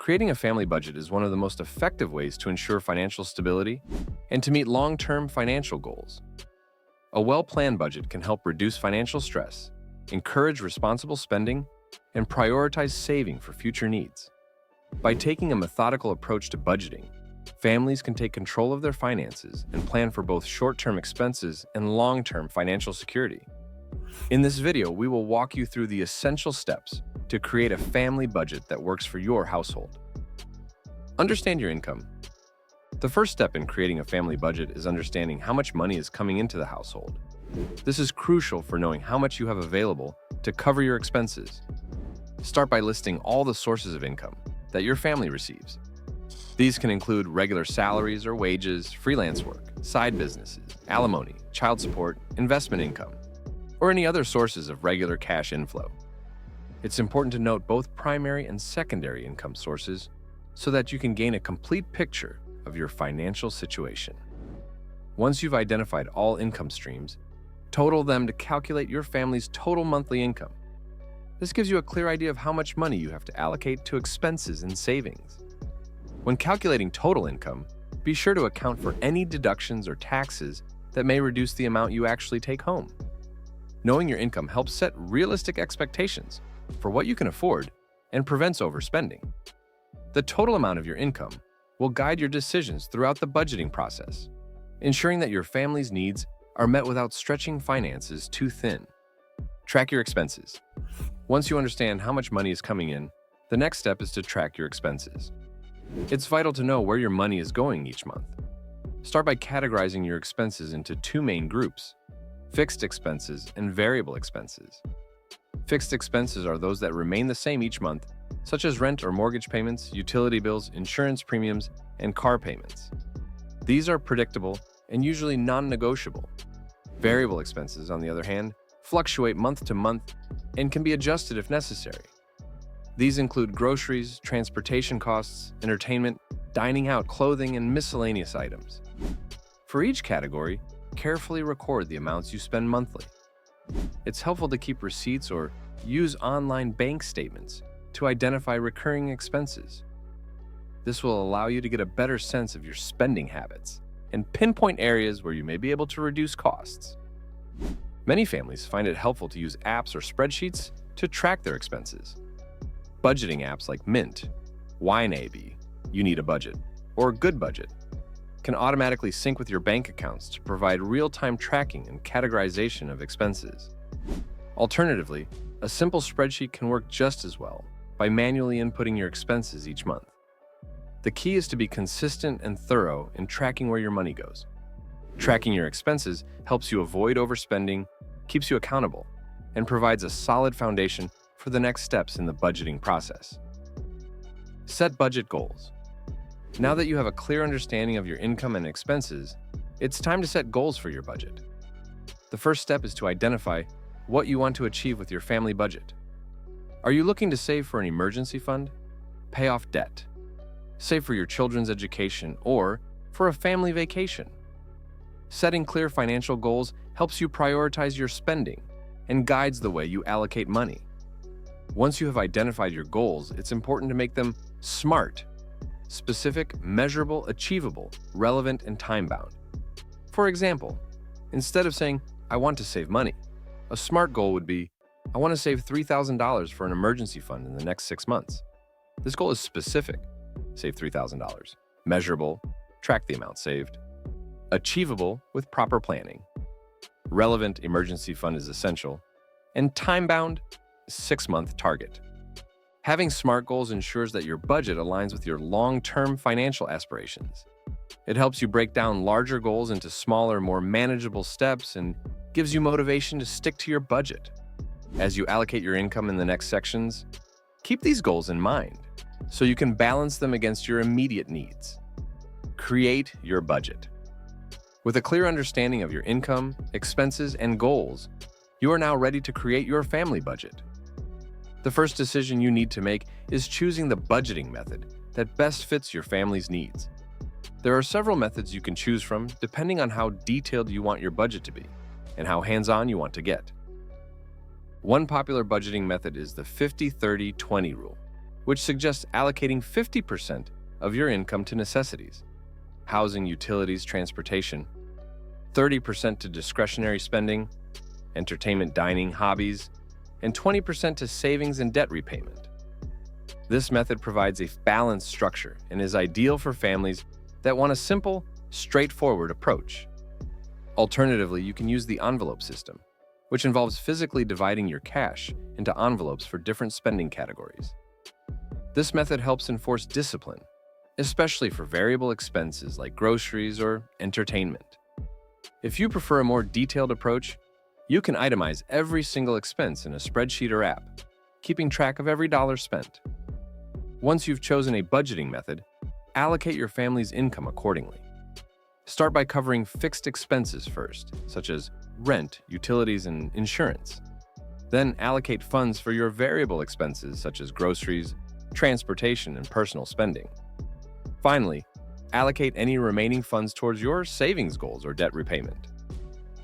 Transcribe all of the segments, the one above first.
Creating a family budget is one of the most effective ways to ensure financial stability and to meet long-term financial goals. A well-planned budget can help reduce financial stress, encourage responsible spending, and prioritize saving for future needs. By taking a methodical approach to budgeting, families can take control of their finances and plan for both short-term expenses and long-term financial security. In this video, we will walk you through the essential steps to create a family budget that works for your household. Understand your income. The first step in creating a family budget is understanding how much money is coming into the household. This is crucial for knowing how much you have available to cover your expenses. Start by listing all the sources of income that your family receives. These can include regular salaries or wages, freelance work, side businesses, alimony, child support, investment income, or any other sources of regular cash inflow. It's important to note both primary and secondary income sources so that you can gain a complete picture of your financial situation. Once you've identified all income streams, total them to calculate your family's total monthly income. This gives you a clear idea of how much money you have to allocate to expenses and savings. When calculating total income, be sure to account for any deductions or taxes that may reduce the amount you actually take home. Knowing your income helps set realistic expectations for what you can afford and prevents overspending. The total amount of your income will guide your decisions throughout the budgeting process, ensuring that your family's needs are met without stretching finances too thin. Track your expenses. Once you understand how much money is coming in, the next step is to track your expenses. It's vital to know where your money is going each month. Start by categorizing your expenses into two main groups: fixed expenses and variable expenses. Fixed expenses are those that remain the same each month, such as rent or mortgage payments, utility bills, insurance premiums, and car payments. These are predictable and usually non-negotiable. Variable expenses, on the other hand, fluctuate month to month and can be adjusted if necessary. These include groceries, transportation costs, entertainment, dining out, clothing, and miscellaneous items. For each category, carefully record the amounts you spend monthly. It's helpful to keep receipts or use online bank statements to identify recurring expenses. This will allow you to get a better sense of your spending habits and pinpoint areas where you may be able to reduce costs. Many families find it helpful to use apps or spreadsheets to track their expenses. Budgeting apps like Mint, YNAB, You Need a Budget, or Good Budget can automatically sync with your bank accounts to provide real-time tracking and categorization of expenses. Alternatively, a simple spreadsheet can work just as well by manually inputting your expenses each month. The key is to be consistent and thorough in tracking where your money goes. Tracking your expenses helps you avoid overspending, keeps you accountable, and provides a solid foundation for the next steps in the budgeting process. Set budget goals. Now that you have a clear understanding of your income and expenses, it's time to set goals for your budget. The first step is to identify what you want to achieve with your family budget. Are you looking to save for an emergency fund, pay off debt, save for your children's education, or for a family vacation? Setting clear financial goals helps you prioritize your spending and guides the way you allocate money. Once you have identified your goals, it's important to make them SMART: specific, measurable, achievable, relevant, and time-bound. For example, instead of saying, "I want to save money," a SMART goal would be, "I want to save $3,000 for an emergency fund in the next 6 months." This goal is specific, save $3,000. Measurable, track the amount saved. Achievable with proper planning. Relevant, emergency fund is essential. And time-bound, 6-month target. Having SMART goals ensures that your budget aligns with your long-term financial aspirations. It helps you break down larger goals into smaller, more manageable steps and gives you motivation to stick to your budget. As you allocate your income in the next sections, keep these goals in mind so you can balance them against your immediate needs. Create your budget. With a clear understanding of your income, expenses, and goals, you are now ready to create your family budget. The first decision you need to make is choosing the budgeting method that best fits your family's needs. There are several methods you can choose from depending on how detailed you want your budget to be and how hands-on you want to get. One popular budgeting method is the 50-30-20 rule, which suggests allocating 50% of your income to necessities, housing, utilities, transportation, 30% to discretionary spending, entertainment, dining, hobbies, and 20% to savings and debt repayment. This method provides a balanced structure and is ideal for families that want a simple, straightforward approach. Alternatively, you can use the envelope system, which involves physically dividing your cash into envelopes for different spending categories. This method helps enforce discipline, especially for variable expenses like groceries or entertainment. If you prefer a more detailed approach, you can itemize every single expense in a spreadsheet or app, keeping track of every dollar spent. Once you've chosen a budgeting method, allocate your family's income accordingly. Start by covering fixed expenses first, such as rent, utilities, and insurance. Then allocate funds for your variable expenses, such as groceries, transportation, and personal spending. Finally, allocate any remaining funds towards your savings goals or debt repayment.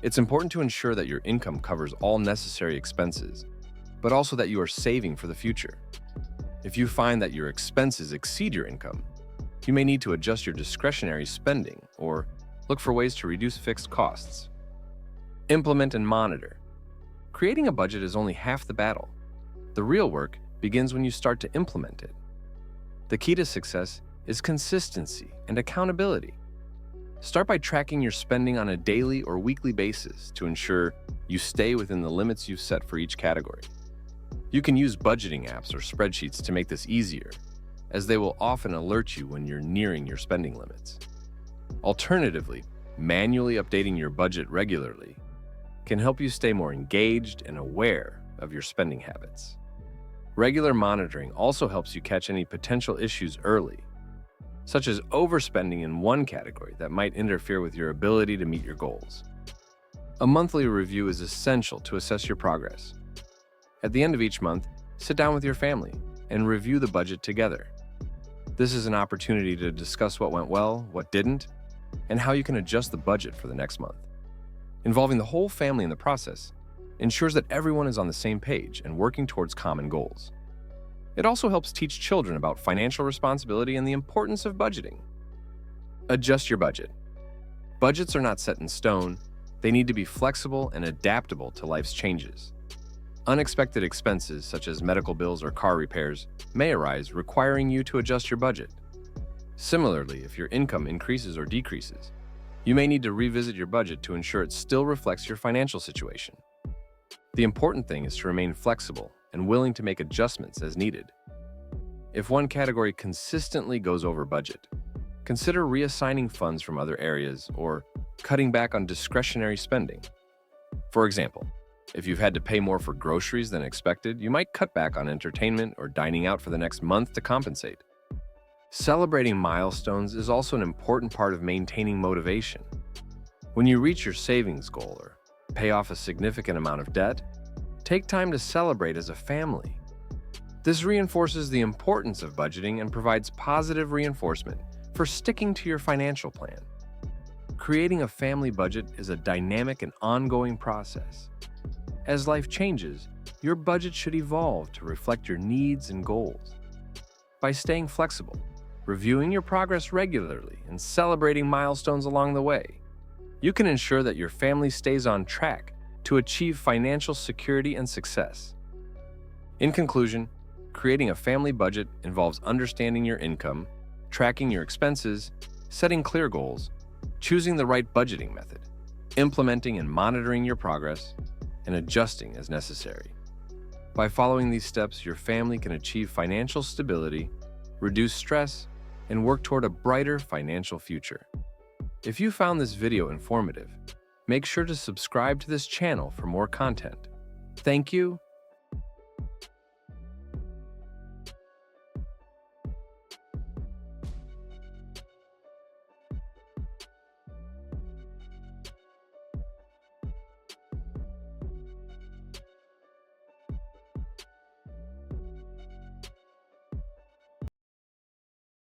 It's important to ensure that your income covers all necessary expenses, but also that you are saving for the future. If you find that your expenses exceed your income, you may need to adjust your discretionary spending or look for ways to reduce fixed costs. Implement and monitor. Creating a budget is only half the battle. The real work begins when you start to implement it. The key to success is consistency and accountability. Start by tracking your spending on a daily or weekly basis to ensure you stay within the limits you've set for each category. You can use budgeting apps or spreadsheets to make this easier, as they will often alert you when you're nearing your spending limits. Alternatively, manually updating your budget regularly can help you stay more engaged and aware of your spending habits. Regular monitoring also helps you catch any potential issues early, such as overspending in one category that might interfere with your ability to meet your goals. A monthly review is essential to assess your progress. At the end of each month, sit down with your family and review the budget together. This is an opportunity to discuss what went well, what didn't, and how you can adjust the budget for the next month. Involving the whole family in the process ensures that everyone is on the same page and working towards common goals. It also helps teach children about financial responsibility and the importance of budgeting. Adjust your budget. Budgets are not set in stone. They need to be flexible and adaptable to life's changes. Unexpected expenses, such as medical bills or car repairs, may arise, requiring you to adjust your budget. Similarly, if your income increases or decreases, you may need to revisit your budget to ensure it still reflects your financial situation. The important thing is to remain flexible and willing to make adjustments as needed. If one category consistently goes over budget, consider reassigning funds from other areas or cutting back on discretionary spending. For example, if you've had to pay more for groceries than expected, you might cut back on entertainment or dining out for the next month to compensate. Celebrating milestones is also an important part of maintaining motivation. When you reach your savings goal or pay off a significant amount of debt, take time to celebrate as a family. This reinforces the importance of budgeting and provides positive reinforcement for sticking to your financial plan. Creating a family budget is a dynamic and ongoing process. As life changes, your budget should evolve to reflect your needs and goals. By staying flexible, reviewing your progress regularly, and celebrating milestones along the way, you can ensure that your family stays on track to achieve financial security and success. In conclusion, creating a family budget involves understanding your income, tracking your expenses, setting clear goals, choosing the right budgeting method, implementing and monitoring your progress, and adjusting as necessary. By following these steps, your family can achieve financial stability, reduce stress, and work toward a brighter financial future. If you found this video informative, make sure to subscribe to this channel for more content. Thank you,